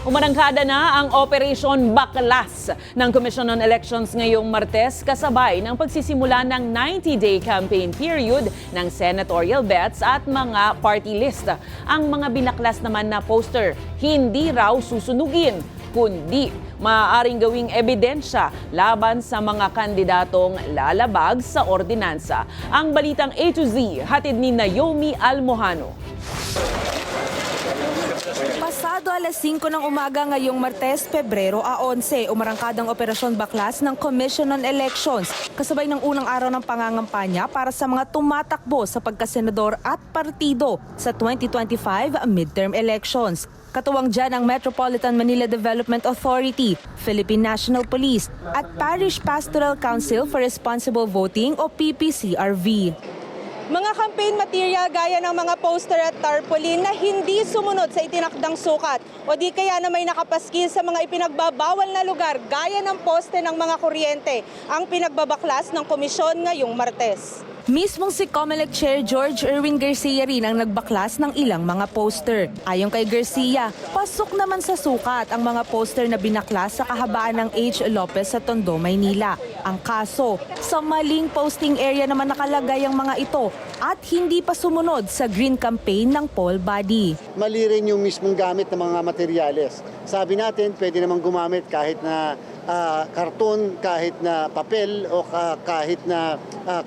Umarangkada na ang Operation Baklas ng Commission on Elections ngayong Martes kasabay ng pagsisimula ng 90-day campaign period ng senatorial bets at mga party list. Ang mga binaklas naman na poster hindi raw susunugin, kundi maaaring gawing ebidensya laban sa mga kandidatong lalabag sa ordinansa. Ang balitang A to Z, hatid ni Naomi Almojano. Pasado alas 5 ng umaga ngayong Martes, Pebrero 11, umarangkadang Operasyon Baklas ng Commission on Elections, kasabay ng unang araw ng pangangampanya para sa mga tumatakbo sa pagkasenador at partido sa 2025 midterm elections. Katuwang dyan ang Metropolitan Manila Development Authority, Philippine National Police at Parish Pastoral Council for Responsible Voting o PPCRV. Mga campaign material gaya ng mga poster at tarpaulin na hindi sumunod sa itinakdang sukat o di kaya na may nakapaskil sa mga ipinagbabawal na lugar gaya ng poste ng mga kuryente ang pinagbabaklas ng komisyon ngayong Martes. Mismong si COMELEC Chair George Erwin Garcia rin ang nagbaklas ng ilang mga poster. Ayon kay Garcia, pasok naman sa sukat ang mga poster na binaklas sa kahabaan ng H. Lopez sa Tondo, Maynila. Ang kaso, sa maling posting area naman nakalagay ang mga ito at hindi pa sumunod sa green campaign ng poll body. Mali rin yung mismong gamit ng mga materyales. Sabi natin, pwede namang gumamit kahit na karton, kahit na papel o kahit na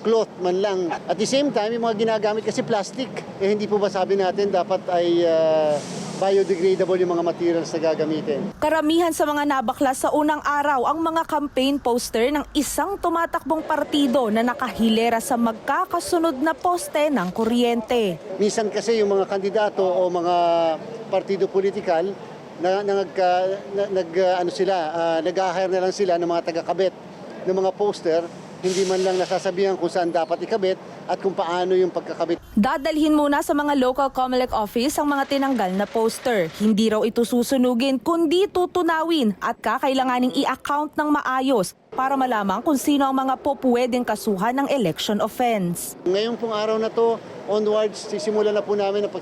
cloth man lang. At the same time, yung mga ginagamit kasi plastic. Hindi po ba sabi natin dapat ay biodegradable yung mga materials na gagamitin? Karamihan sa mga nabaklas sa unang araw ang mga campaign poster ng isang tumatakbong partido na nakahilera sa magkakasunod na poste ng kuryente. Minsan kasi yung mga kandidato o mga partido politikal nag-hire na lang sila ng mga taga-kabit ng mga poster, hindi man lang nasasabihan kung saan dapat ikabit at kung paano yung pagkakabit. Dadalhin muna sa mga local COMELEC office ang mga tinanggal na poster. Hindi raw ito susunugin kundi tutunawin at kakailanganing i-account ng maayos para malaman kung sino ang mga pwedeng kasuhan ng election offense. Ngayong pong araw na to, onwards, sisimulan na po namin ang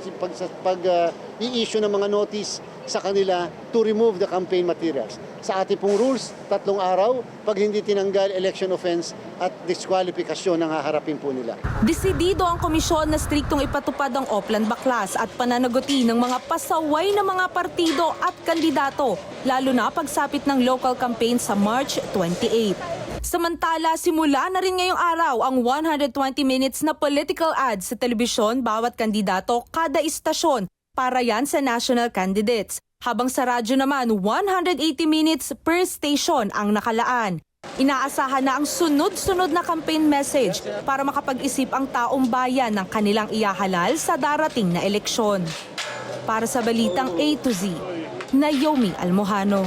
pag-i-issue ng mga notice sa kanila to remove the campaign materials. Sa ating pong rules, 3 araw, pag hindi tinanggal election offense at diskwalifikasyon ang haharapin po nila. Desidido ang komisyon na striktong ipatupad ang Oplan Baklas at pananaguti ng mga pasaway na mga partido at kandidato, lalo na pagsapit ng local campaign sa March 28. Samantala, simula na rin ngayong araw ang 120 minutes na political ads sa telebisyon bawat kandidato kada istasyon para yan sa national candidates. Habang sa radyo naman, 180 minutes per station ang nakalaan. Inaasahan na ang sunod-sunod na campaign message para makapag-isip ang taong bayan ng kanilang ihahalal sa darating na eleksyon. Para sa Balitang A to Z, Naomi Almojano.